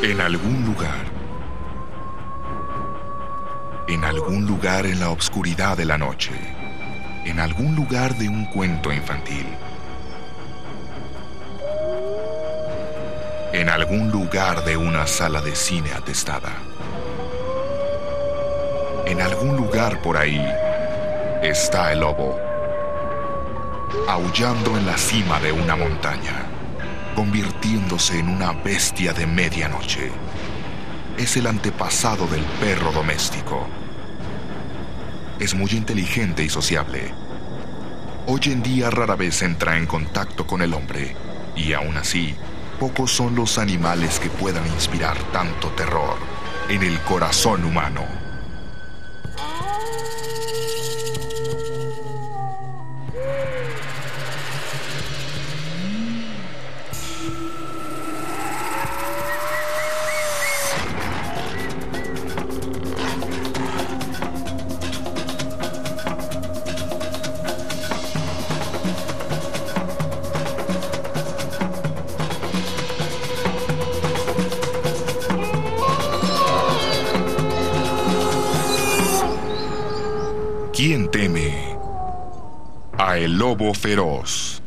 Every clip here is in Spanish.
En algún lugar en la oscuridad de la noche, en algún lugar de un cuento infantil, en algún lugar de una sala de cine atestada, en algún lugar por ahí está el lobo, aullando en la cima de una montaña, convirtiéndose en una bestia de medianoche. Es el antepasado del perro doméstico. Es muy inteligente y sociable. Hoy en día rara vez entra en contacto con el hombre, y aún así, pocos son los animales que puedan inspirar tanto terror en el corazón humano. ¿Quién teme a el lobo feroz?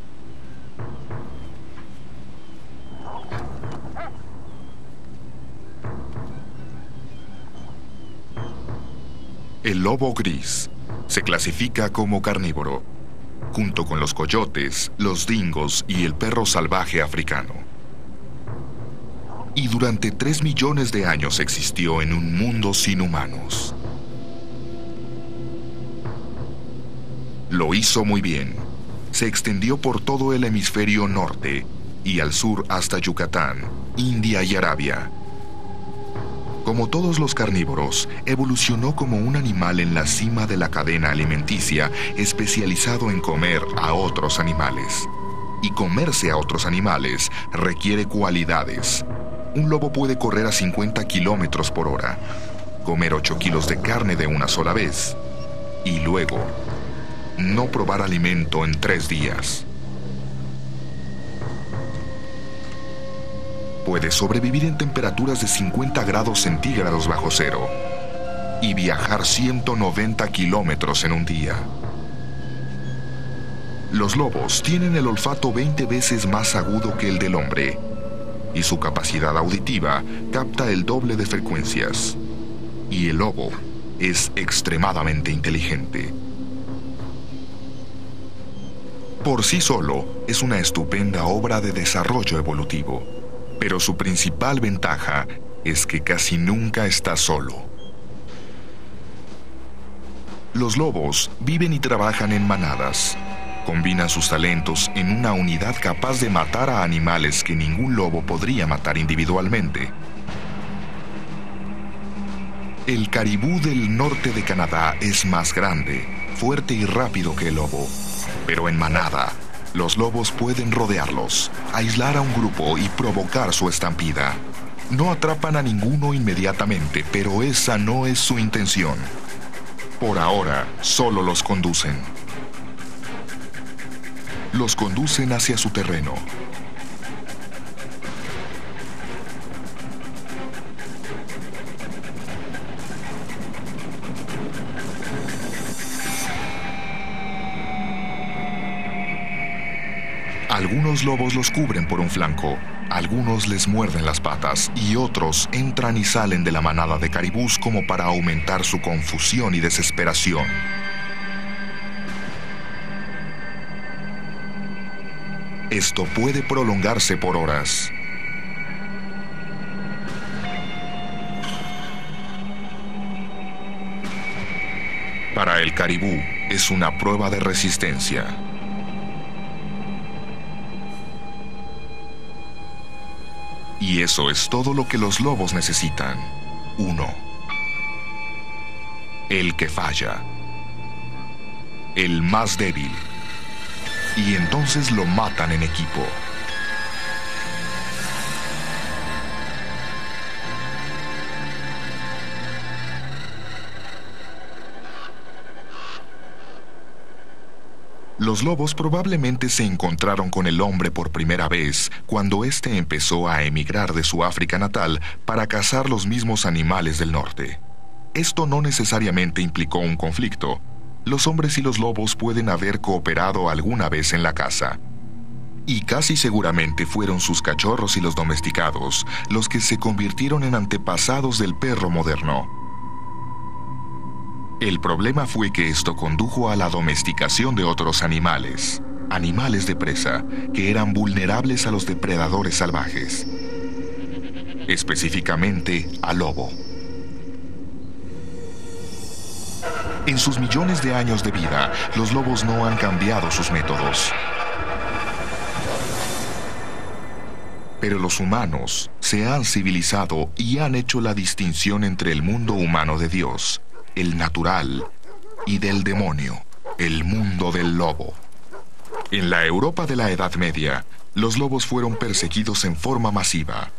El lobo gris se clasifica como carnívoro, junto con los coyotes, los dingos y el perro salvaje africano. Y durante 3 millones de años existió en un mundo sin humanos. Lo hizo muy bien. Se extendió por todo el hemisferio norte y al sur hasta Yucatán, India y Arabia. Como todos los carnívoros, evolucionó como un animal en la cima de la cadena alimenticia, especializado en comer a otros animales. Y comerse a otros animales requiere cualidades. Un lobo puede correr a 50 kilómetros por hora, comer 8 kilos de carne de una sola vez, y luego no probar alimento en 3 días. Puede sobrevivir en temperaturas de 50 grados centígrados bajo cero y viajar 190 kilómetros en un día. Los lobos tienen el olfato 20 veces más agudo que el del hombre y su capacidad auditiva capta el doble de frecuencias. Y el lobo es extremadamente inteligente. Por sí solo, es una estupenda obra de desarrollo evolutivo, pero su principal ventaja es que casi nunca está solo. Los lobos viven y trabajan en manadas. Combinan sus talentos en una unidad capaz de matar a animales que ningún lobo podría matar individualmente. El caribú del norte de Canadá es más grande, fuerte y rápido que el lobo. Pero en manada, los lobos pueden rodearlos, aislar a un grupo y provocar su estampida. No atrapan a ninguno inmediatamente, pero esa no es su intención. Por ahora, solo los conducen. Los conducen hacia su terreno. Algunos lobos los cubren por un flanco, algunos les muerden las patas y otros entran y salen de la manada de caribús como para aumentar su confusión y desesperación. Esto puede prolongarse por horas. Para el caribú es una prueba de resistencia. Y eso es todo lo que los lobos necesitan. Uno. El que falla. El más débil. Y entonces lo matan en equipo. Los lobos probablemente se encontraron con el hombre por primera vez cuando éste empezó a emigrar de su África natal para cazar los mismos animales del norte. Esto no necesariamente implicó un conflicto. Los hombres y los lobos pueden haber cooperado alguna vez en la caza. Y casi seguramente fueron sus cachorros y los domesticados los que se convirtieron en antepasados del perro moderno. El problema fue que esto condujo a la domesticación de otros animales de presa, que eran vulnerables a los depredadores salvajes, específicamente al lobo. En sus millones de años de vida, los lobos no han cambiado sus métodos. Pero los humanos se han civilizado y han hecho la distinción entre el mundo humano de Dios, el natural, y del demonio, el mundo del lobo. En la Europa de la Edad Media, los lobos fueron perseguidos en forma masiva.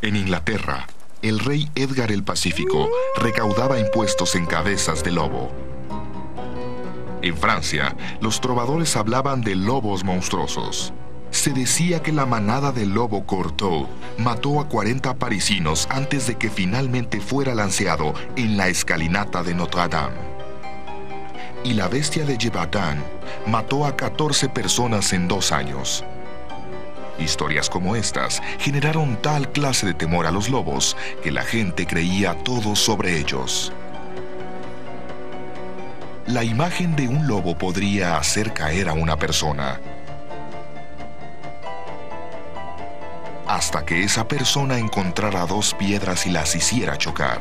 En Inglaterra, el rey Edgar el Pacífico recaudaba impuestos en cabezas de lobo. En Francia, los trovadores hablaban de lobos monstruosos. Se decía que la manada del lobo Cortot mató a 40 parisinos antes de que finalmente fuera lanceado en la escalinata de Notre Dame. Y la bestia de Gévaudan mató a 14 personas en 2 años. Historias como estas generaron tal clase de temor a los lobos que la gente creía todo sobre ellos. La imagen de un lobo podría hacer caer a una persona, hasta que esa persona encontrara 2 piedras y las hiciera chocar.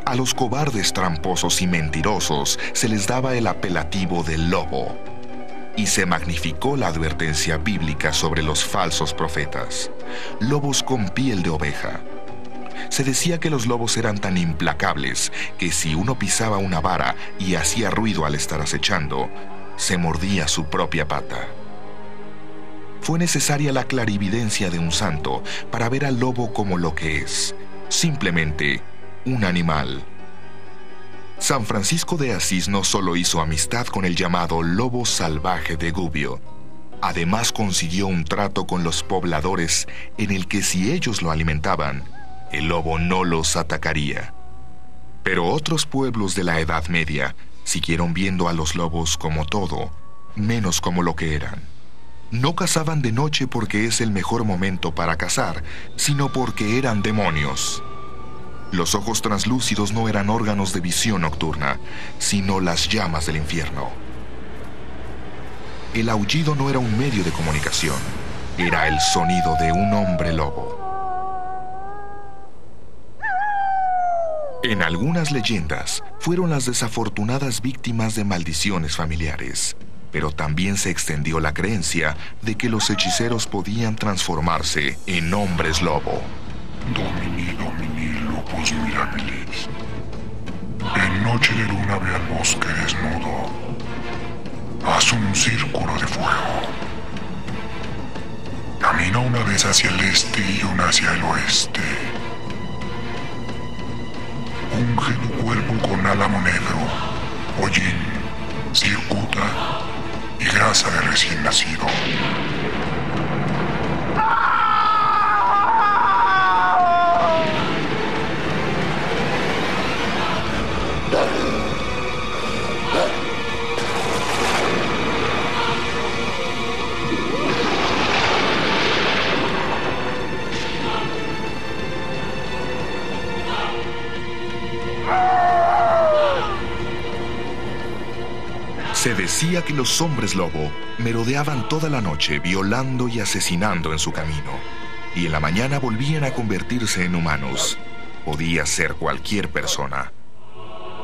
A los cobardes tramposos y mentirosos se les daba el apelativo del lobo, y se magnificó la advertencia bíblica sobre los falsos profetas, lobos con piel de oveja. Se decía que los lobos eran tan implacables que si uno pisaba una vara y hacía ruido al estar acechando, se mordía su propia pata. Fue necesaria la clarividencia de un santo para ver al lobo como lo que es, simplemente un animal. San Francisco de Asís no solo hizo amistad con el llamado lobo salvaje de Gubbio, además consiguió un trato con los pobladores en el que si ellos lo alimentaban, el lobo no los atacaría. Pero otros pueblos de la Edad Media siguieron viendo a los lobos como todo, menos como lo que eran. No cazaban de noche porque es el mejor momento para cazar, sino porque eran demonios. Los ojos translúcidos no eran órganos de visión nocturna, sino las llamas del infierno. El aullido no era un medio de comunicación, era el sonido de un hombre lobo. En algunas leyendas, fueron las desafortunadas víctimas de maldiciones familiares. Pero también se extendió la creencia de que los hechiceros podían transformarse en hombres lobo. Domini, Domini, lupus mirabilis. En noche de luna ve al bosque desnudo. Haz un círculo de fuego. Camina una vez hacia el este y una hacia el oeste. Unge tu cuerpo con álamo negro, hollín, cicuta y grasa de recién nacido. Se decía que los hombres lobo merodeaban toda la noche violando y asesinando en su camino, y en la mañana volvían a convertirse en humanos. Podía ser cualquier persona.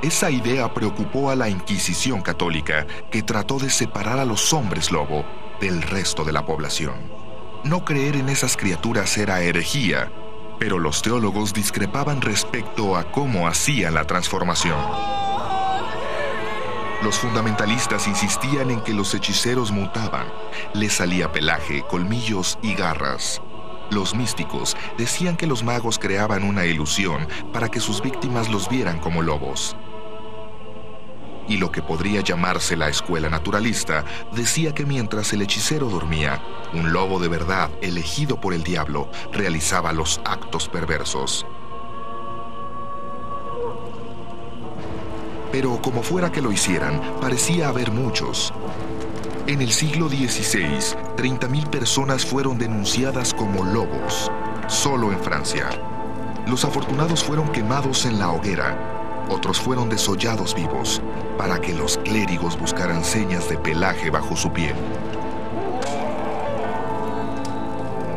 Esa idea preocupó a la Inquisición católica, que trató de separar a los hombres lobo del resto de la población. No creer en esas criaturas era herejía, pero los teólogos discrepaban respecto a cómo hacían la transformación. Los fundamentalistas insistían en que los hechiceros mutaban, les salía pelaje, colmillos y garras. Los místicos decían que los magos creaban una ilusión para que sus víctimas los vieran como lobos. y lo que podría llamarse la escuela naturalista decía que mientras el hechicero dormía, un lobo de verdad, elegido por el diablo, realizaba los actos perversos. Pero como fuera que lo hicieran, parecía haber muchos. En el siglo XVI, 30.000 personas fueron denunciadas como lobos, solo en Francia. Los afortunados fueron quemados en la hoguera, otros fueron desollados vivos, para que los clérigos buscaran señas de pelaje bajo su piel.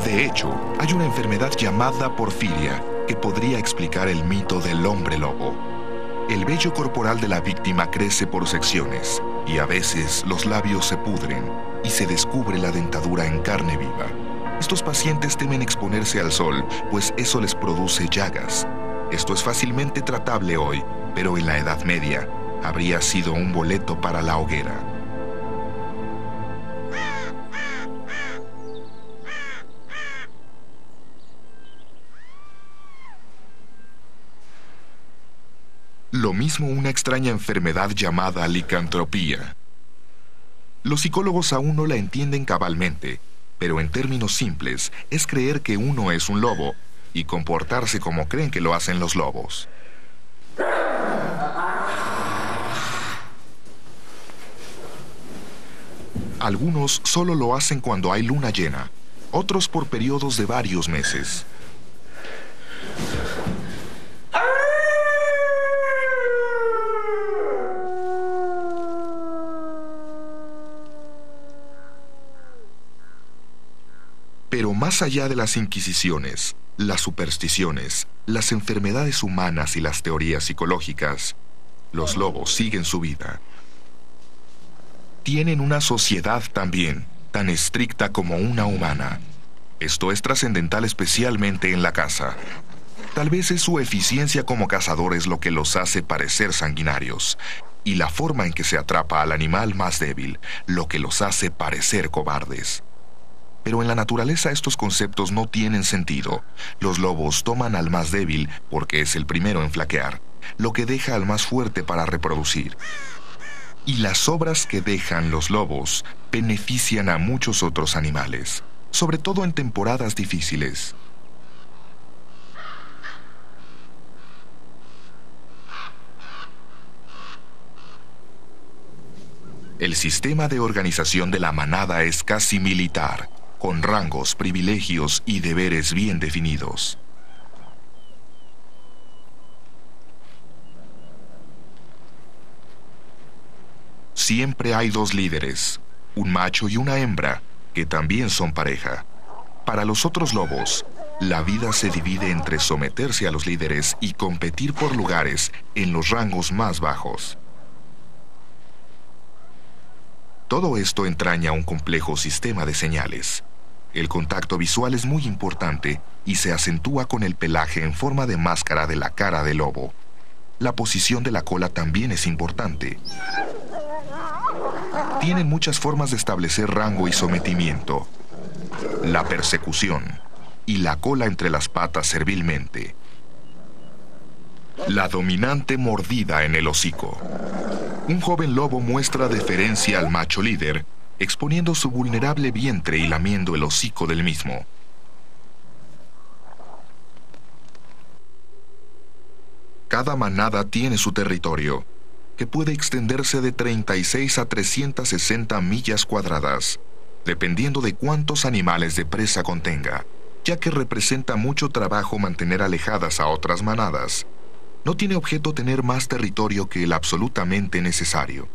De hecho, hay una enfermedad llamada porfiria que podría explicar el mito del hombre lobo. El vello corporal de la víctima crece por secciones y a veces los labios se pudren y se descubre la dentadura en carne viva. Estos pacientes temen exponerse al sol, pues eso les produce llagas. Esto es fácilmente tratable hoy, pero en la Edad Media habría sido un boleto para la hoguera. Lo mismo una extraña enfermedad llamada licantropía. Los psicólogos aún no la entienden cabalmente, pero en términos simples es creer que uno es un lobo y comportarse como creen que lo hacen los lobos. Algunos solo lo hacen cuando hay luna llena, otros por periodos de varios meses. Pero más allá de las inquisiciones, las supersticiones, las enfermedades humanas y las teorías psicológicas, los lobos siguen su vida. Tienen una sociedad también, tan estricta como una humana. Esto es trascendental especialmente en la caza. Tal vez es su eficiencia como cazadores lo que los hace parecer sanguinarios, y la forma en que se atrapa al animal más débil lo que los hace parecer cobardes. Pero en la naturaleza estos conceptos no tienen sentido. Los lobos toman al más débil porque es el primero en flaquear, lo que deja al más fuerte para reproducir. Y las sobras que dejan los lobos benefician a muchos otros animales, sobre todo en temporadas difíciles. El sistema de organización de la manada es casi militar, con rangos, privilegios y deberes bien definidos. Siempre hay dos líderes, un macho y una hembra, que también son pareja. Para los otros lobos, la vida se divide entre someterse a los líderes y competir por lugares en los rangos más bajos. Todo esto entraña un complejo sistema de señales. El contacto visual es muy importante y se acentúa con el pelaje en forma de máscara de la cara del lobo. La posición de la cola también es importante. Tienen muchas formas de establecer rango y sometimiento. La persecución y la cola entre las patas servilmente. La dominante mordida en el hocico. Un joven lobo muestra deferencia al macho líder, exponiendo su vulnerable vientre y lamiendo el hocico del mismo. Cada manada tiene su territorio, que puede extenderse de 36 a 360 millas cuadradas, dependiendo de cuántos animales de presa contenga, ya que representa mucho trabajo mantener alejadas a otras manadas. No tiene objeto tener más territorio que el absolutamente necesario.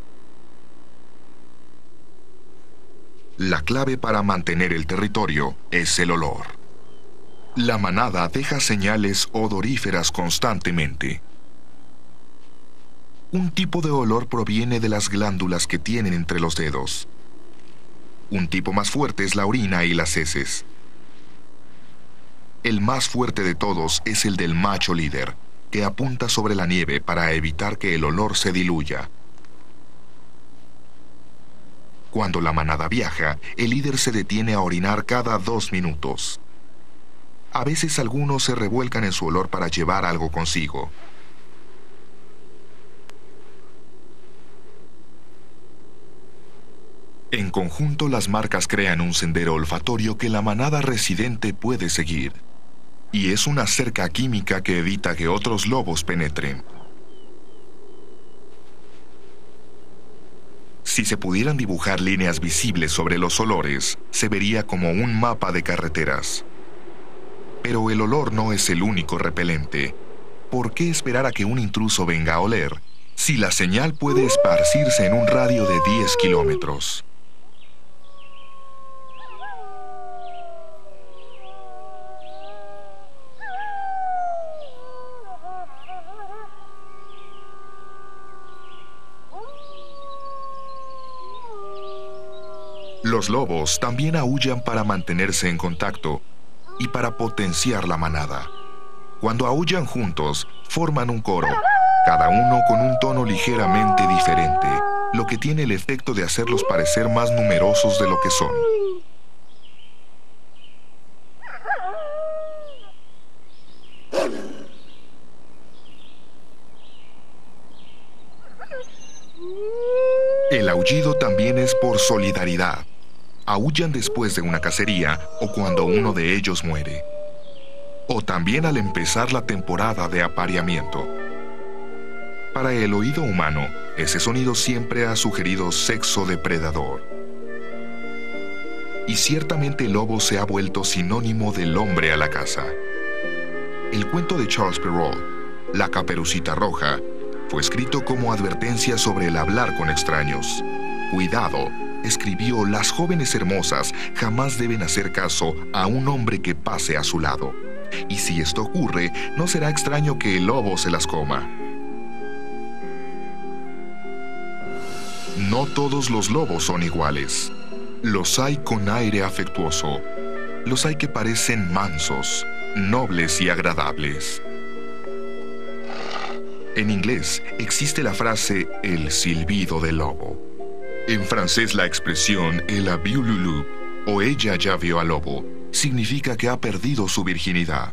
La clave para mantener el territorio es el olor. La manada deja señales odoríferas constantemente. Un tipo de olor proviene de las glándulas que tienen entre los dedos. Un tipo más fuerte es la orina y las heces. El más fuerte de todos es el del macho líder, que apunta sobre la nieve para evitar que el olor se diluya. Cuando la manada viaja, el líder se detiene a orinar cada 2 minutos. A veces algunos se revuelcan en su olor para llevar algo consigo. En conjunto, las marcas crean un sendero olfatorio que la manada residente puede seguir. Y es una cerca química que evita que otros lobos penetren. Si se pudieran dibujar líneas visibles sobre los olores, se vería como un mapa de carreteras. Pero el olor no es el único repelente. ¿Por qué esperar a que un intruso venga a oler si la señal puede esparcirse en un radio de 10 kilómetros? Los lobos también aúllan para mantenerse en contacto y para potenciar la manada. Cuando aúllan juntos, forman un coro, cada uno con un tono ligeramente diferente, lo que tiene el efecto de hacerlos parecer más numerosos de lo que son. El aullido también es por solidaridad. Aúllan después de una cacería o cuando uno de ellos muere. O también al empezar la temporada de apareamiento. Para el oído humano, ese sonido siempre ha sugerido sexo depredador. Y ciertamente el lobo se ha vuelto sinónimo del hombre a la caza. El cuento de Charles Perrault, La Caperucita Roja, fue escrito como advertencia sobre el hablar con extraños. Cuidado, escribió, las jóvenes hermosas jamás deben hacer caso a un hombre que pase a su lado. Y si esto ocurre, no será extraño que el lobo se las coma. No todos los lobos son iguales. Los hay con aire afectuoso. Los hay que parecen mansos, nobles y agradables. En inglés existe la frase el silbido del lobo. En francés la expresión elle a vu le loup o ella ya vio al lobo significa que ha perdido su virginidad.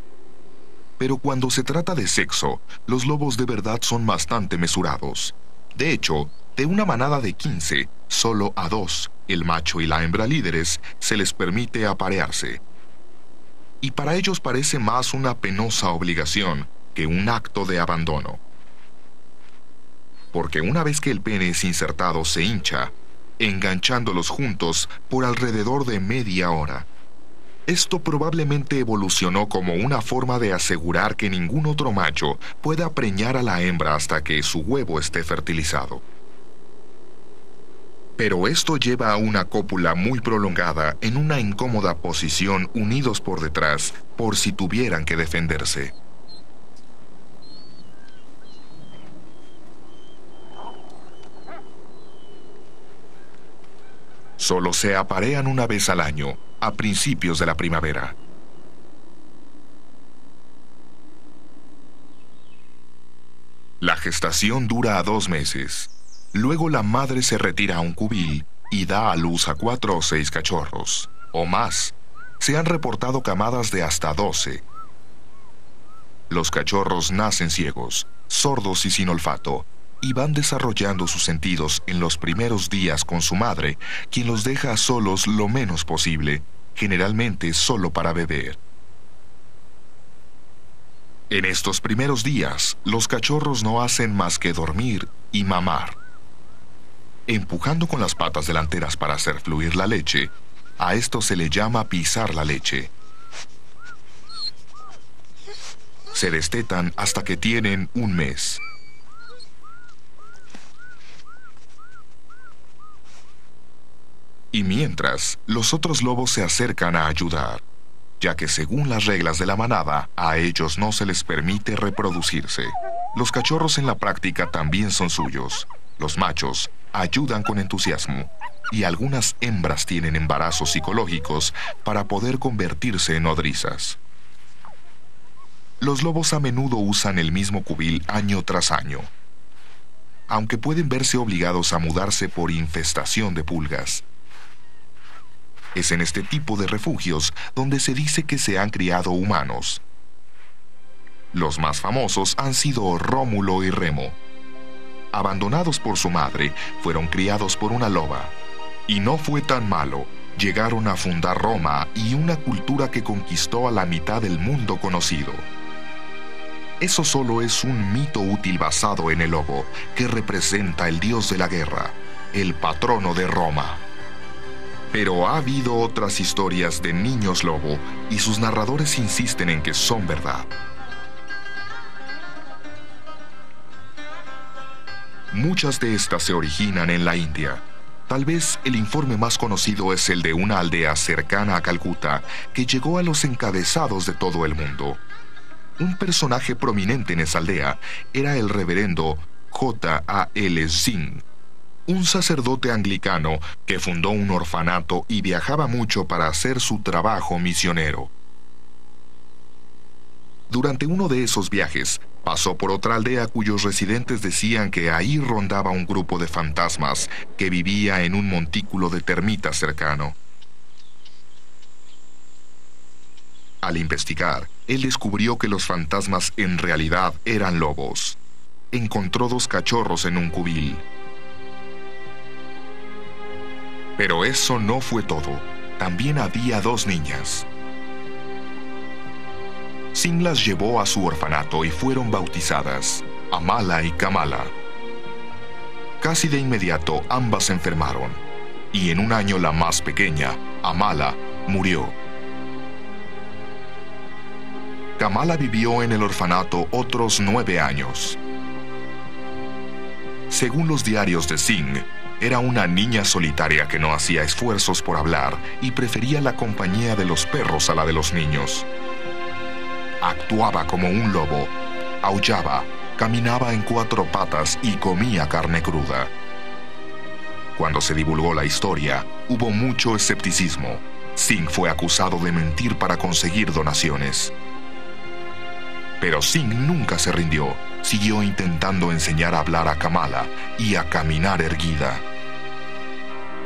Pero cuando se trata de sexo, los lobos de verdad son bastante mesurados. De hecho, de una manada de 15, solo a 2, el macho y la hembra líderes, se les permite aparearse. Y para ellos parece más una penosa obligación que un acto de abandono. Porque una vez que el pene es insertado se hincha, enganchándolos juntos por alrededor de media hora. Esto probablemente evolucionó como una forma de asegurar que ningún otro macho pueda preñar a la hembra hasta que su huevo esté fertilizado. Pero esto lleva a una cópula muy prolongada en una incómoda posición unidos por detrás por si tuvieran que defenderse. Solo se aparean una vez al año, a principios de la primavera. La gestación dura 2 meses. Luego la madre se retira a un cubil y da a luz a 4 o 6 cachorros, o más. Se han reportado camadas de hasta 12. Los cachorros nacen ciegos, sordos y sin olfato, y van desarrollando sus sentidos en los primeros días con su madre, quien los deja solos lo menos posible, generalmente solo para beber. En estos primeros días, los cachorros no hacen más que dormir y mamar. Empujando con las patas delanteras para hacer fluir la leche, a esto se le llama pisar la leche. Se destetan hasta que tienen 1 mes. Y mientras, los otros lobos se acercan a ayudar, ya que según las reglas de la manada, a ellos no se les permite reproducirse. Los cachorros en la práctica también son suyos. Los machos ayudan con entusiasmo, y algunas hembras tienen embarazos psicológicos para poder convertirse en nodrizas. Los lobos a menudo usan el mismo cubil año tras año, aunque pueden verse obligados a mudarse por infestación de pulgas. Es en este tipo de refugios donde se dice que se han criado humanos. Los más famosos han sido Rómulo y Remo. Abandonados por su madre, fueron criados por una loba. Y no fue tan malo. Llegaron a fundar Roma y una cultura que conquistó a la mitad del mundo conocido. Eso solo es un mito útil basado en el lobo, que representa el dios de la guerra, el patrono de Roma. Pero ha habido otras historias de niños lobo y sus narradores insisten en que son verdad. Muchas de estas se originan en la India. Tal vez el informe más conocido es el de una aldea cercana a Calcuta que llegó a los encabezados de todo el mundo. Un personaje prominente en esa aldea era el reverendo J.A.L. Singh, un sacerdote anglicano que fundó un orfanato y viajaba mucho para hacer su trabajo misionero. Durante uno de esos viajes, pasó por otra aldea cuyos residentes decían que ahí rondaba un grupo de fantasmas que vivía en un montículo de termitas cercano. Al investigar, él descubrió que los fantasmas en realidad eran lobos. Encontró 2 cachorros en un cubil. Pero eso no fue todo. También había 2 niñas. Singh las llevó a su orfanato y fueron bautizadas, Amala y Kamala. Casi de inmediato ambas se enfermaron, y en un año la más pequeña, Amala, murió. Kamala vivió en el orfanato otros 9 años. Según los diarios de Singh, era una niña solitaria que no hacía esfuerzos por hablar y prefería la compañía de los perros a la de los niños. Actuaba como un lobo, aullaba, caminaba en 4 patas y comía carne cruda. Cuando se divulgó la historia, hubo mucho escepticismo. Singh fue acusado de mentir para conseguir donaciones. Pero Singh nunca se rindió. Siguió intentando enseñar a hablar a Kamala y a caminar erguida.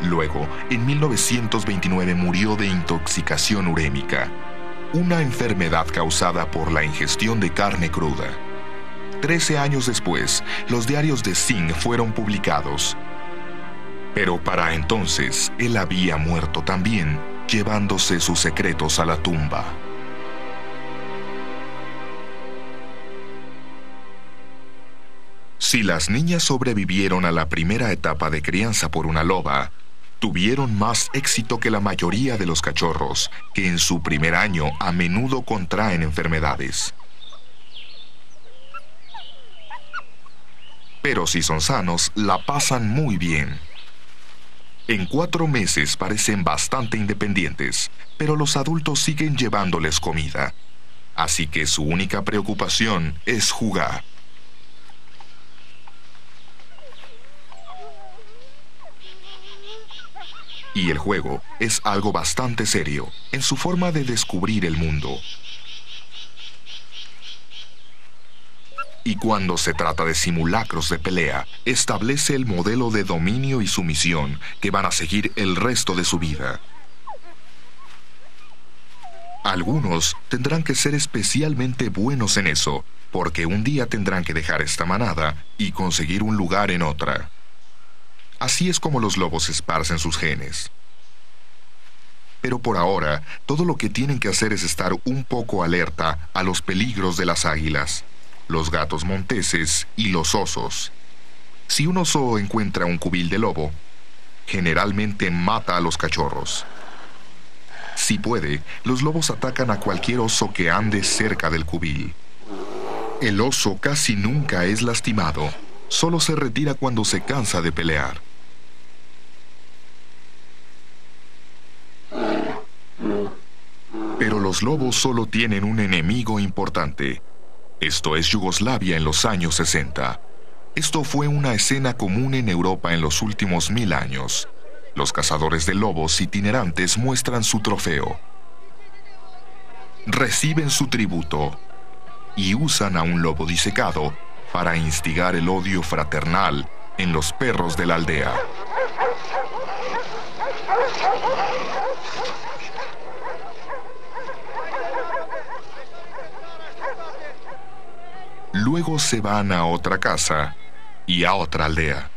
Luego, en 1929 murió de intoxicación urémica, una enfermedad causada por la ingestión de carne cruda. 13 años después, los diarios de Singh fueron publicados. Pero para entonces, él había muerto también, llevándose sus secretos a la tumba. Si las niñas sobrevivieron a la primera etapa de crianza por una loba, tuvieron más éxito que la mayoría de los cachorros, que en su primer año a menudo contraen enfermedades. Pero si son sanos, la pasan muy bien. En 4 meses parecen bastante independientes, pero los adultos siguen llevándoles comida. Así que su única preocupación es jugar. Y el juego es algo bastante serio en su forma de descubrir el mundo. Y cuando se trata de simulacros de pelea, establece el modelo de dominio y sumisión que van a seguir el resto de su vida. Algunos tendrán que ser especialmente buenos en eso, porque un día tendrán que dejar esta manada y conseguir un lugar en otra. Así es como los lobos esparcen sus genes. Pero por ahora, todo lo que tienen que hacer es estar un poco alerta a los peligros de las águilas, los gatos monteses y los osos. Si un oso encuentra un cubil de lobo, generalmente mata a los cachorros. Si puede, los lobos atacan a cualquier oso que ande cerca del cubil. El oso casi nunca es lastimado, solo se retira cuando se cansa de pelear. Pero los lobos solo tienen un enemigo importante. Esto es Yugoslavia en los años 60. Esto fue una escena común en Europa en los últimos 1000 años. Los cazadores de lobos itinerantes muestran su trofeo. Reciben su tributo y usan a un lobo disecado para instigar el odio fraternal en los perros de la aldea. Luego se van a otra casa y a otra aldea.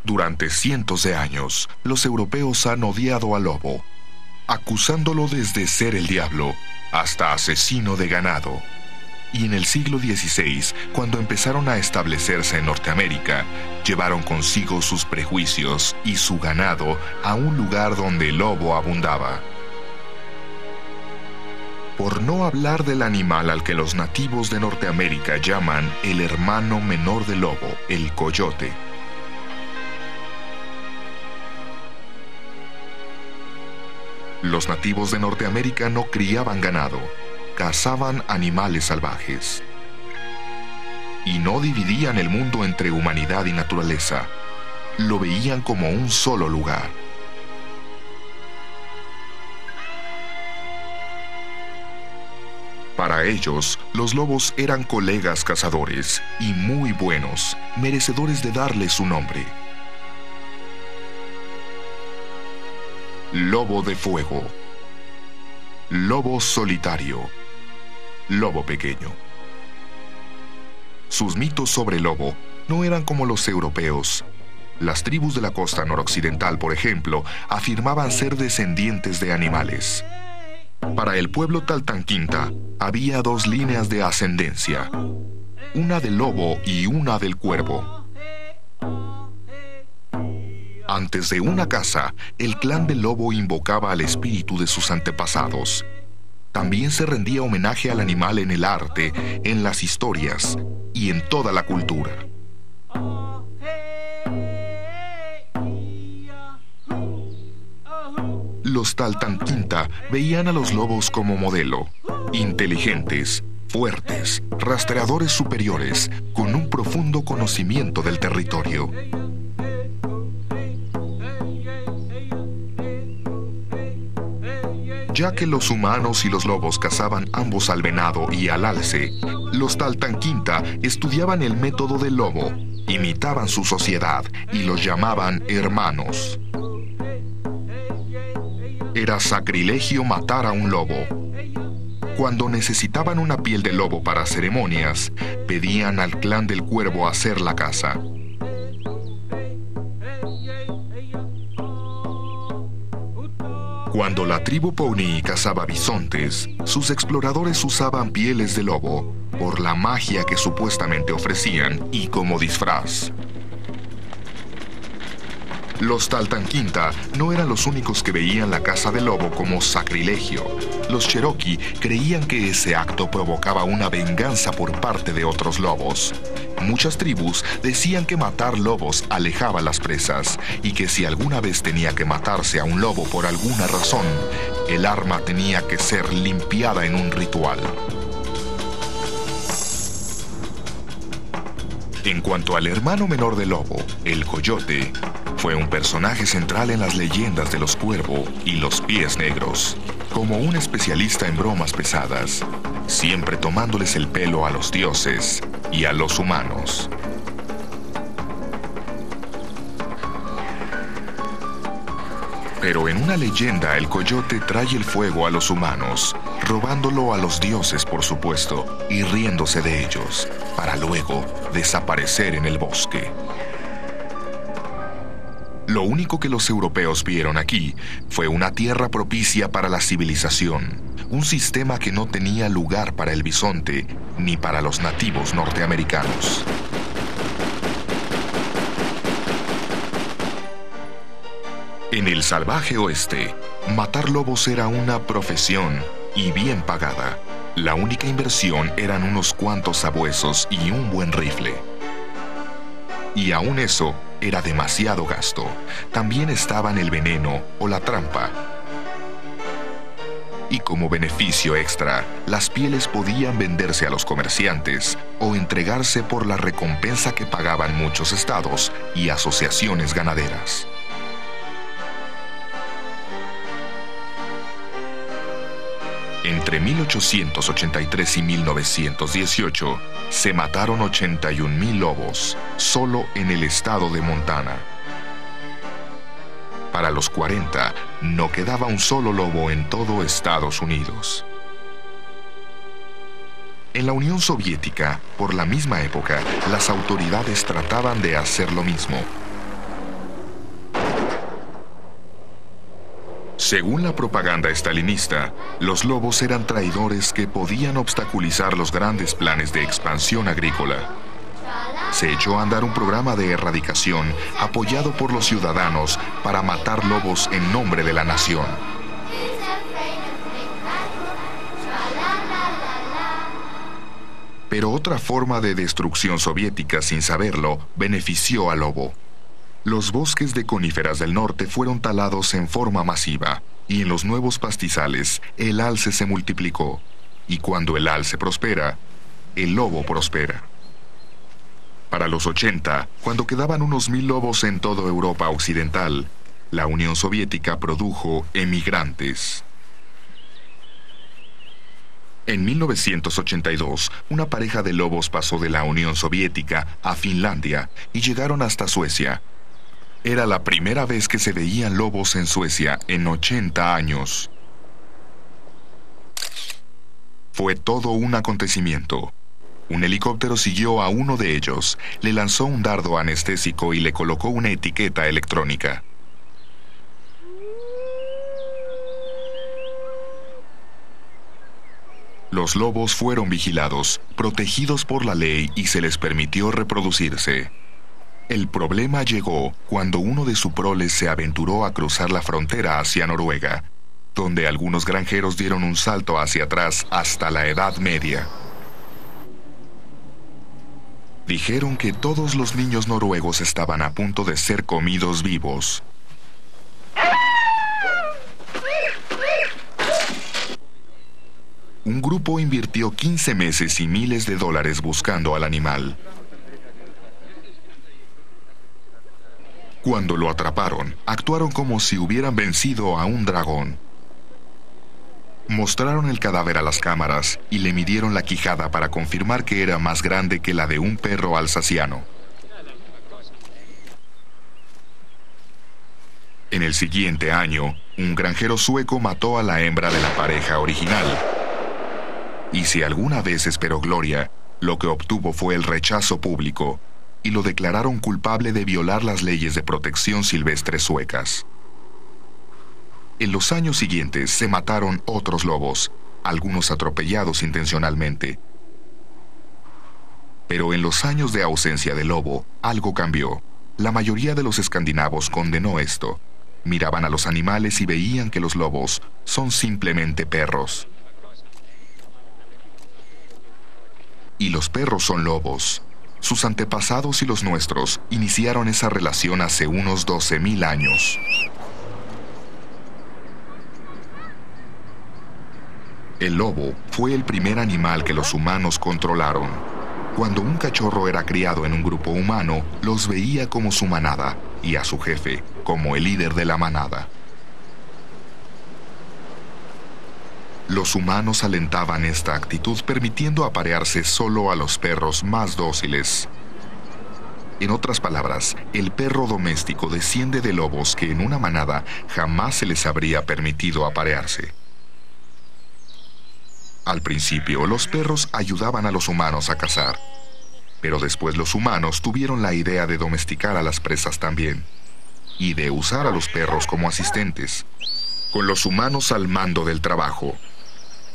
Durante cientos de años, los europeos han odiado al lobo, acusándolo desde ser el diablo hasta asesino de ganado. Y en el siglo XVI, cuando empezaron a establecerse en Norteamérica, llevaron consigo sus prejuicios y su ganado a un lugar donde el lobo abundaba. Por no hablar del animal al que los nativos de Norteamérica llaman el hermano menor del lobo, el coyote. Los nativos de Norteamérica no criaban ganado, cazaban animales salvajes. Y no dividían el mundo entre humanidad y naturaleza. Lo veían como un solo lugar. Para ellos, los lobos eran colegas cazadores y muy buenos, merecedores de darle su nombre. Lobo de fuego. Lobo solitario. Lobo pequeño. Sus mitos sobre el lobo no eran como los europeos. Las tribus de la costa noroccidental, por ejemplo, afirmaban ser descendientes de animales. Para el pueblo Taltanquinta había dos líneas de ascendencia, una del lobo y una del cuervo. Antes de una caza, el clan del lobo invocaba al espíritu de sus antepasados. También se rendía homenaje al animal en el arte, en las historias y en toda la cultura. Los Taltanquinta veían a los lobos como modelo, inteligentes, fuertes, rastreadores superiores, con un profundo conocimiento del territorio. Ya que los humanos y los lobos cazaban ambos al venado y al alce, los Taltanquinta estudiaban el método del lobo, imitaban su sociedad y los llamaban hermanos. Era sacrilegio matar a un lobo. Cuando necesitaban una piel de lobo para ceremonias, pedían al clan del cuervo hacer la caza. Cuando la tribu Pawnee cazaba bisontes, sus exploradores usaban pieles de lobo por la magia que supuestamente ofrecían y como disfraz. Los Taltanquinta no eran los únicos que veían la caza del lobo como sacrilegio. Los Cherokee creían que ese acto provocaba una venganza por parte de otros lobos. Muchas tribus decían que matar lobos alejaba las presas y que si alguna vez tenía que matarse a un lobo por alguna razón, el arma tenía que ser limpiada en un ritual. En cuanto al hermano menor del lobo, el coyote, fue un personaje central en las leyendas de los Cuervo y los Pies Negros, como un especialista en bromas pesadas, siempre tomándoles el pelo a los dioses y a los humanos. Pero en una leyenda el coyote trae el fuego a los humanos, robándolo a los dioses por supuesto, y riéndose de ellos, para luego desaparecer en el bosque. Lo único que los europeos vieron aquí fue una tierra propicia para la civilización, un sistema que no tenía lugar para el bisonte ni para los nativos norteamericanos. En el salvaje oeste, matar lobos era una profesión y bien pagada. La única inversión eran unos cuantos sabuesos y un buen rifle. Y aún eso era demasiado gasto. También estaban el veneno o la trampa. Y como beneficio extra, las pieles podían venderse a los comerciantes o entregarse por la recompensa que pagaban muchos estados y asociaciones ganaderas. Entre 1883 y 1918, se mataron 81,000 lobos, solo en el estado de Montana. Para los 40, no quedaba un solo lobo en todo Estados Unidos. En la Unión Soviética, por la misma época, las autoridades trataban de hacer lo mismo. Según la propaganda estalinista, los lobos eran traidores que podían obstaculizar los grandes planes de expansión agrícola. Se echó a andar un programa de erradicación apoyado por los ciudadanos para matar lobos en nombre de la nación. Pero otra forma de destrucción soviética, sin saberlo, benefició al lobo. Los bosques de coníferas del norte fueron talados en forma masiva, y en los nuevos pastizales el alce se multiplicó. Y cuando el alce prospera, el lobo prospera. Para los 80, cuando quedaban unos 1000 lobos en toda Europa occidental, la Unión Soviética produjo emigrantes. En 1982, una pareja de lobos pasó de la Unión Soviética a Finlandia y llegaron hasta Suecia. Era la primera vez que se veían lobos en Suecia en 80 años. Fue todo un acontecimiento. Un helicóptero siguió a uno de ellos, le lanzó un dardo anestésico y le colocó una etiqueta electrónica. Los lobos fueron vigilados, protegidos por la ley y se les permitió reproducirse. El problema llegó cuando uno de sus proles se aventuró a cruzar la frontera hacia Noruega, donde algunos granjeros dieron un salto hacia atrás hasta la Edad Media. Dijeron que todos los niños noruegos estaban a punto de ser comidos vivos. Un grupo invirtió 15 meses y miles de dólares buscando al animal. Cuando lo atraparon, actuaron como si hubieran vencido a un dragón. Mostraron el cadáver a las cámaras y le midieron la quijada para confirmar que era más grande que la de un perro alsaciano. En el siguiente año, un granjero sueco mató a la hembra de la pareja original. Y si alguna vez esperó gloria, lo que obtuvo fue el rechazo público, y lo declararon culpable de violar las leyes de protección silvestre suecas. En los años siguientes se mataron otros lobos, algunos atropellados intencionalmente. Pero en los años de ausencia de lobo, algo cambió. La mayoría de los escandinavos condenó esto. Miraban a los animales y veían que los lobos son simplemente perros. Y los perros son lobos. Sus antepasados y los nuestros iniciaron esa relación hace unos 12.000 años. El lobo fue el primer animal que los humanos controlaron. Cuando un cachorro era criado en un grupo humano, los veía como su manada y a su jefe como el líder de la manada. Los humanos alentaban esta actitud permitiendo aparearse solo a los perros más dóciles. En otras palabras, el perro doméstico desciende de lobos que en una manada jamás se les habría permitido aparearse. Al principio, los perros ayudaban a los humanos a cazar, pero después los humanos tuvieron la idea de domesticar a las presas también, y de usar a los perros como asistentes, con los humanos al mando del trabajo.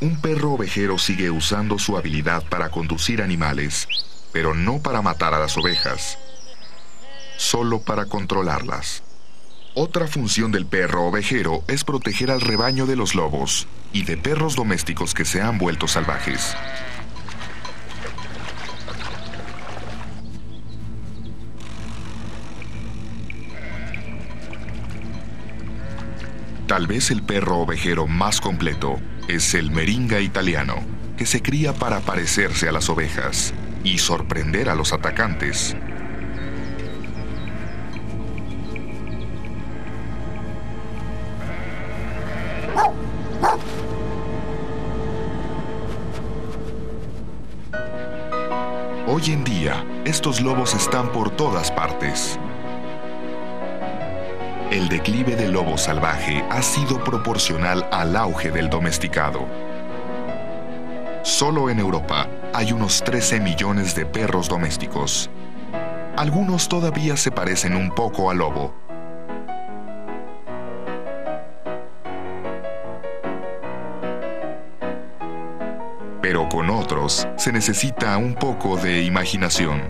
Un perro ovejero sigue usando su habilidad para conducir animales, pero no para matar a las ovejas, solo para controlarlas. Otra función del perro ovejero es proteger al rebaño de los lobos y de perros domésticos que se han vuelto salvajes. Tal vez el perro ovejero más completo es el meringa italiano, que se cría para parecerse a las ovejas y sorprender a los atacantes. Hoy en día, estos lobos están por todas partes. El declive del lobo salvaje ha sido proporcional al auge del domesticado. Solo en Europa hay unos 13 millones de perros domésticos. Algunos todavía se parecen un poco al lobo. pero con otros se necesita un poco de imaginación.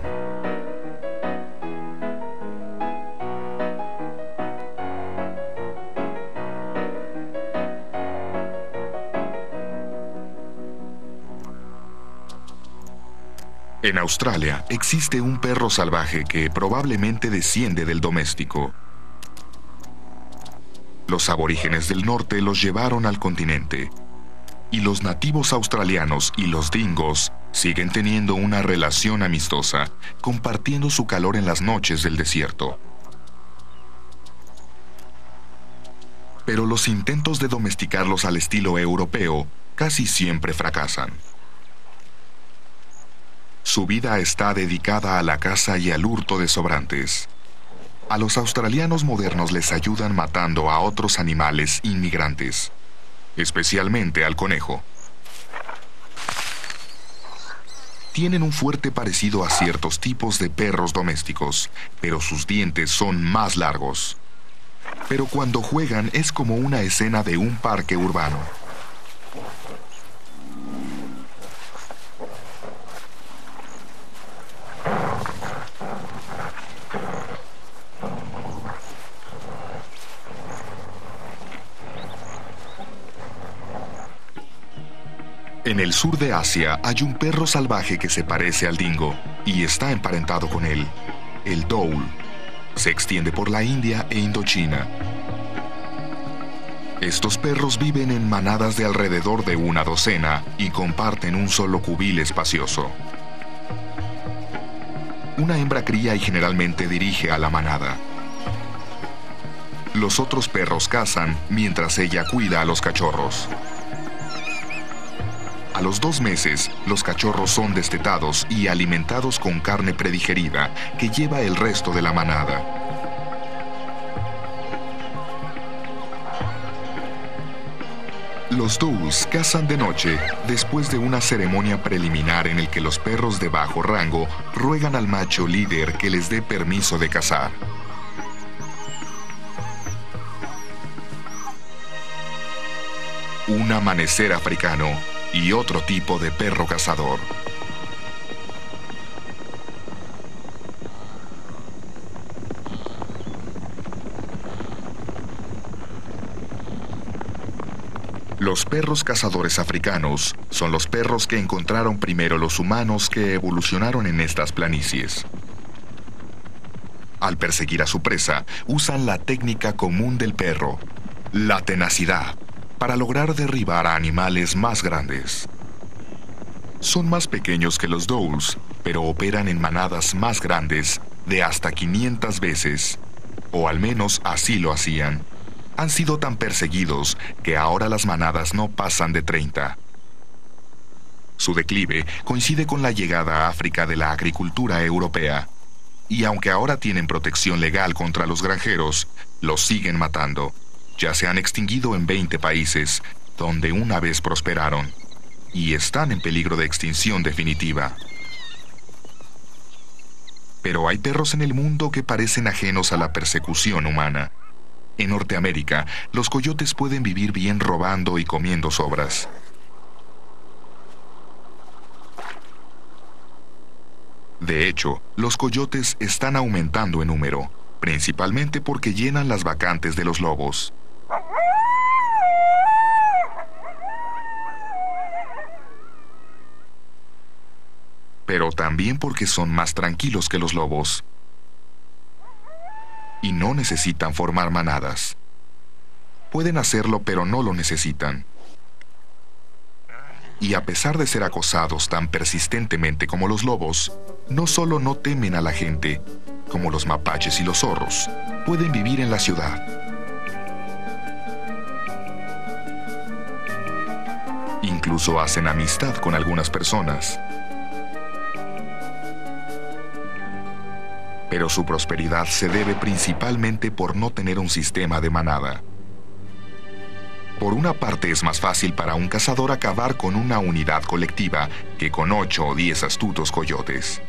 En Australia existe un perro salvaje que probablemente desciende del doméstico. Los aborígenes del norte los llevaron al continente, y los nativos australianos y los dingos siguen teniendo una relación amistosa, compartiendo su calor en las noches del desierto. Pero los intentos de domesticarlos al estilo europeo casi siempre fracasan. Su vida está dedicada a la caza y al hurto de sobrantes. A los australianos modernos les ayudan matando a otros animales inmigrantes, especialmente al conejo. Tienen un fuerte parecido a ciertos tipos de perros domésticos, pero sus dientes son más largos. Pero cuando juegan es como una escena de un parque urbano. En el sur de Asia hay un perro salvaje que se parece al dingo y está emparentado con él, el dhole. Se extiende por la India e Indochina. Estos perros viven en manadas de alrededor de una docena y comparten un solo cubil espacioso. Una hembra cría y generalmente dirige a la manada. Los otros perros cazan mientras ella cuida a los cachorros. A los 2 meses, los cachorros son destetados y alimentados con carne predigerida que lleva el resto de la manada. Los dholes cazan de noche después de una ceremonia preliminar en el que los perros de bajo rango ruegan al macho líder que les dé permiso de cazar. Un amanecer africano y otro tipo de perro cazador. Los perros cazadores africanos son los perros que encontraron primero los humanos que evolucionaron en estas planicies. Al perseguir a su presa, usan la técnica común del perro, la tenacidad, para lograr derribar a animales más grandes. Son más pequeños que los dholes, pero operan en manadas más grandes de hasta 500 veces, o al menos así lo hacían. Han sido tan perseguidos que ahora las manadas no pasan de 30. Su declive coincide con la llegada a África de la agricultura europea, y aunque ahora tienen protección legal contra los granjeros, los siguen matando. Ya se han extinguido en 20 países, donde una vez prosperaron, y están en peligro de extinción definitiva. Pero hay perros en el mundo que parecen ajenos a la persecución humana. En Norteamérica, los coyotes pueden vivir bien robando y comiendo sobras. De hecho, los coyotes están aumentando en número, principalmente porque llenan las vacantes de los lobos. Pero también porque son más tranquilos que los lobos. Y no necesitan formar manadas. Pueden hacerlo, pero no lo necesitan. Y a pesar de ser acosados tan persistentemente como los lobos, no solo no temen a la gente, como los mapaches y los zorros, pueden vivir en la ciudad. Incluso hacen amistad con algunas personas. Pero su prosperidad se debe principalmente por no tener un sistema de manada. Por una parte, es más fácil para un cazador acabar con una unidad colectiva que con 8 o 10 astutos coyotes.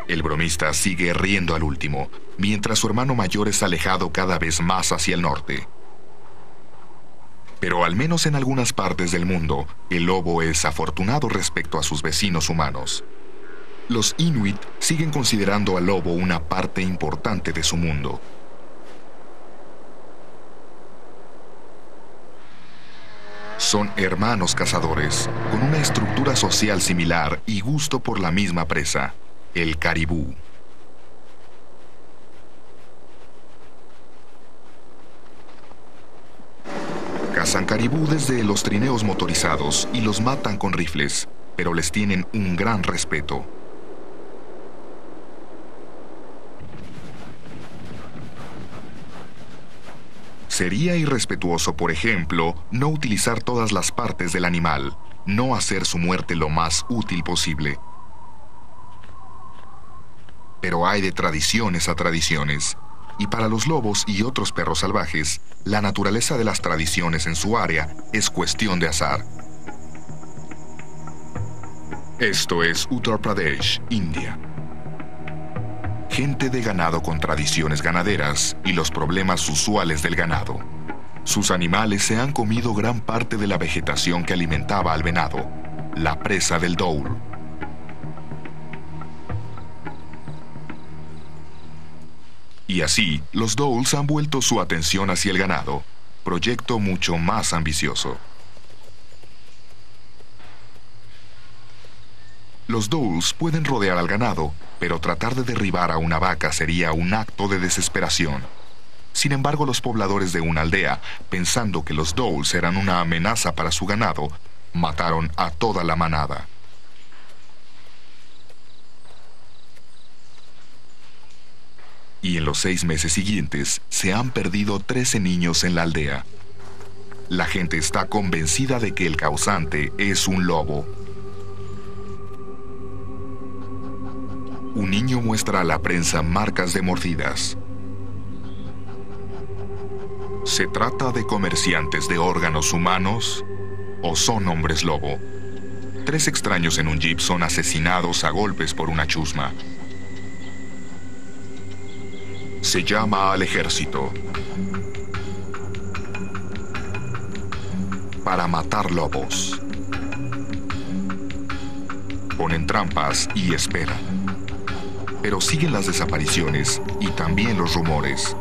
El bromista sigue riendo al último, mientras su hermano mayor es alejado cada vez más hacia el norte. Pero al menos en algunas partes del mundo, el lobo es afortunado respecto a sus vecinos humanos. Los Inuit siguen considerando al lobo una parte importante de su mundo. Son hermanos cazadores, con una estructura social similar y gusto por la misma presa, el caribú. Cazan caribú desde los trineos motorizados y los matan con rifles, pero les tienen un gran respeto. Sería irrespetuoso, por ejemplo, no utilizar todas las partes del animal, no hacer su muerte lo más útil posible. Pero hay de tradiciones a tradiciones, y para los lobos y otros perros salvajes, la naturaleza de las tradiciones en su área es cuestión de azar. Esto es Uttar Pradesh, India. Gente de ganado con tradiciones ganaderas y los problemas usuales del ganado. Sus animales se han comido gran parte de la vegetación que alimentaba al venado, la presa del dhoul. Y así, los dhouls han vuelto su atención hacia el ganado, proyecto mucho más ambicioso. Los dhouls pueden rodear al ganado, pero tratar de derribar a una vaca sería un acto de desesperación. Sin embargo, los pobladores de una aldea, pensando que los dhouls eran una amenaza para su ganado, mataron a toda la manada. Y en los 6 meses siguientes, se han perdido 13 niños en la aldea. La gente está convencida de que el causante es un lobo. Un niño muestra a la prensa marcas de mordidas. ¿Se trata de comerciantes de órganos humanos o son hombres lobo? 3 extraños en un jeep son asesinados a golpes por una chusma. Se llama al ejército para matar lobos. Ponen trampas y esperan. Pero siguen las desapariciones y también los rumores.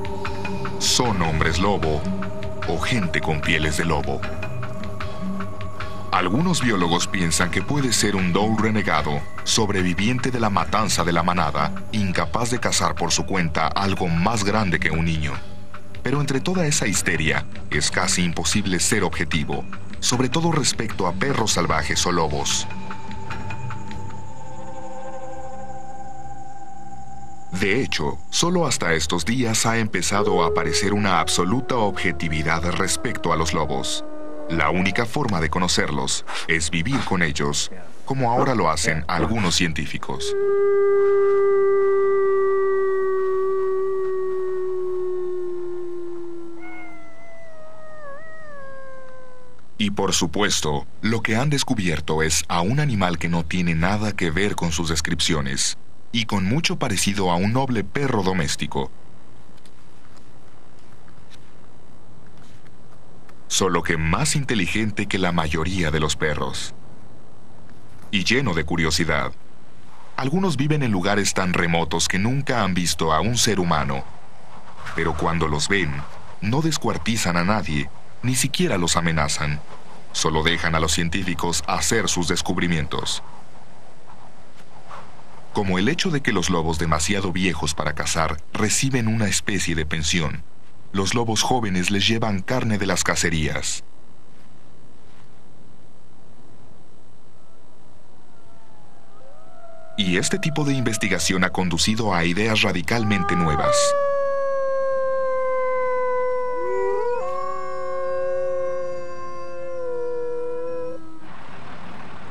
¿Son hombres lobo o gente con pieles de lobo? Algunos biólogos piensan que puede ser un dhoul renegado, sobreviviente de la matanza de la manada, incapaz de cazar por su cuenta algo más grande que un niño. Pero entre toda esa histeria, es casi imposible ser objetivo, sobre todo respecto a perros salvajes o lobos. De hecho, solo hasta estos días ha empezado a aparecer una absoluta objetividad respecto a los lobos. La única forma de conocerlos es vivir con ellos, como ahora lo hacen algunos científicos. Y por supuesto, lo que han descubierto es a un animal que no tiene nada que ver con sus descripciones, y con mucho parecido a un noble perro doméstico. Solo que más inteligente que la mayoría de los perros. Y lleno de curiosidad. Algunos viven en lugares tan remotos que nunca han visto a un ser humano. Pero cuando los ven, no descuartizan a nadie, ni siquiera los amenazan. Solo dejan a los científicos hacer sus descubrimientos. Como el hecho de que los lobos demasiado viejos para cazar reciben una especie de pensión. Los lobos jóvenes les llevan carne de las cacerías. Y este tipo de investigación ha conducido a ideas radicalmente nuevas.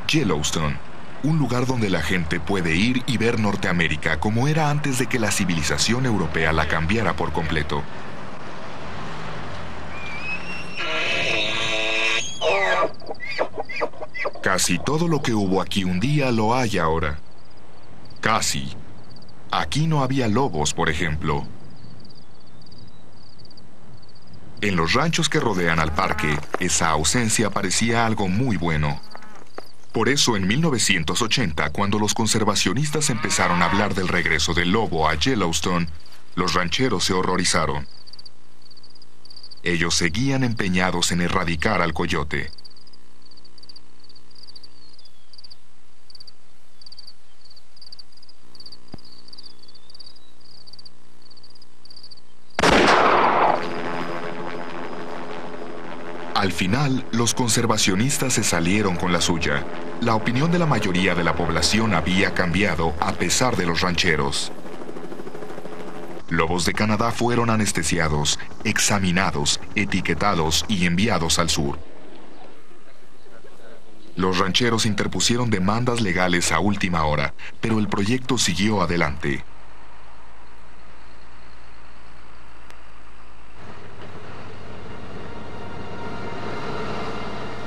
Yellowstone, un lugar donde la gente puede ir y ver Norteamérica como era antes de que la civilización europea la cambiara por completo. Casi todo lo que hubo aquí un día lo hay ahora. Casi. Aquí no había lobos, por ejemplo. En los ranchos que rodean al parque, esa ausencia parecía algo muy bueno. Por eso, en 1980, cuando los conservacionistas empezaron a hablar del regreso del lobo a Yellowstone, los rancheros se horrorizaron. Ellos seguían empeñados en erradicar al coyote. Al final, los conservacionistas se salieron con la suya. La opinión de la mayoría de la población había cambiado a pesar de los rancheros. Lobos de Canadá fueron anestesiados, examinados, etiquetados y enviados al sur. Los rancheros interpusieron demandas legales a última hora, pero el proyecto siguió adelante.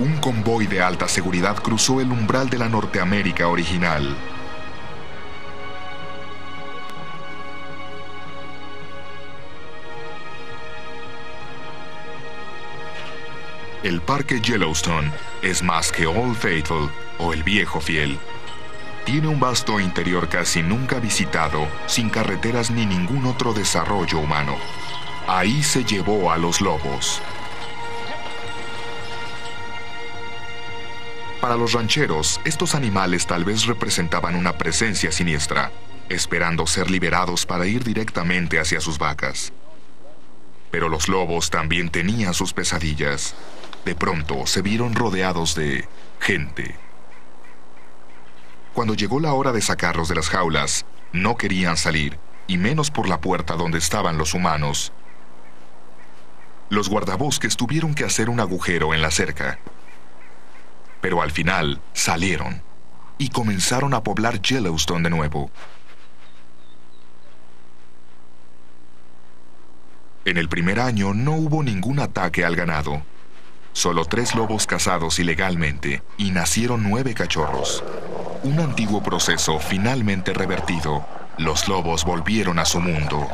Un convoy de alta seguridad cruzó el umbral de la Norteamérica original. El Parque Yellowstone es más que Old Faithful o el Viejo Fiel. Tiene un vasto interior casi nunca visitado, sin carreteras ni ningún otro desarrollo humano. Ahí se llevó a los lobos. Para los rancheros, estos animales tal vez representaban una presencia siniestra, esperando ser liberados para ir directamente hacia sus vacas. Pero los lobos también tenían sus pesadillas. De pronto se vieron rodeados de gente. Cuando llegó la hora de sacarlos de las jaulas, no querían salir, y menos por la puerta donde estaban los humanos. Los guardabosques tuvieron que hacer un agujero en la cerca. Pero al final salieron y comenzaron a poblar Yellowstone de nuevo. En el primer año no hubo ningún ataque al ganado. Solo 3 lobos cazados ilegalmente y nacieron 9 cachorros. Un antiguo proceso finalmente revertido. Los lobos volvieron a su mundo.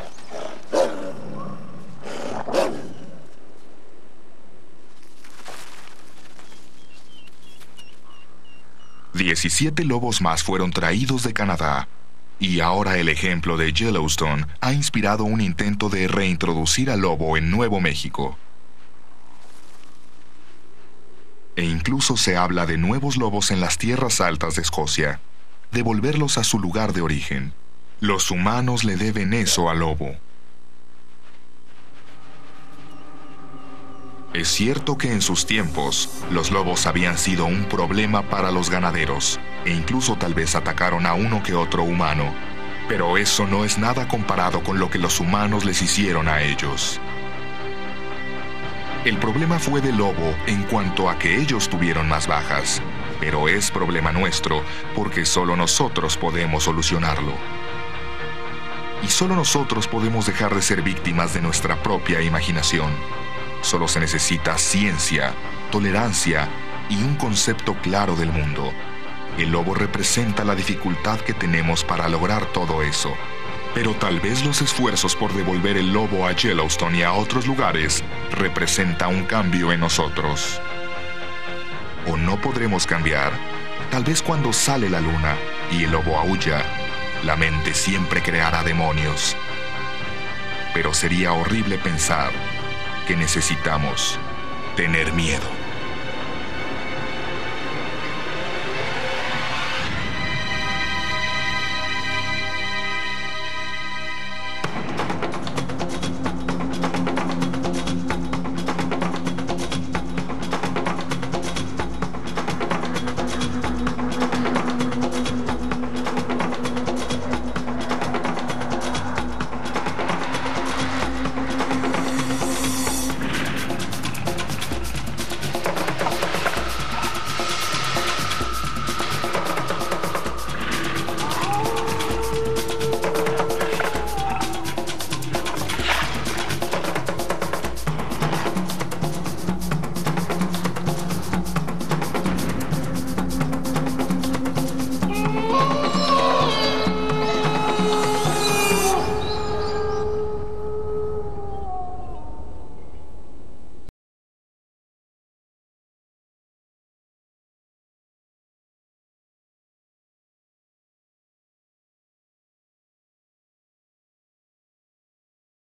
$17 lobos más fueron traídos de Canadá, y ahora el ejemplo de Yellowstone ha inspirado un intento de reintroducir al lobo en Nuevo México. E incluso se habla de nuevos lobos en las tierras altas de Escocia, de volverlos a su lugar de origen. Los humanos le deben eso al lobo. Es cierto que en sus tiempos, los lobos habían sido un problema para los ganaderos, e incluso tal vez atacaron a uno que otro humano, pero eso no es nada comparado con lo que los humanos les hicieron a ellos. El problema fue del lobo en cuanto a que ellos tuvieron más bajas, pero es problema nuestro porque solo nosotros podemos solucionarlo. Y solo nosotros podemos dejar de ser víctimas de nuestra propia imaginación. Solo se necesita ciencia, tolerancia y un concepto claro del mundo. El lobo representa la dificultad que tenemos para lograr todo eso. Pero tal vez los esfuerzos por devolver el lobo a Yellowstone y a otros lugares representa un cambio en nosotros. O no podremos cambiar. Tal vez cuando sale la luna y el lobo aúlla, la mente siempre creará demonios. Pero sería horrible pensar que necesitamos tener miedo.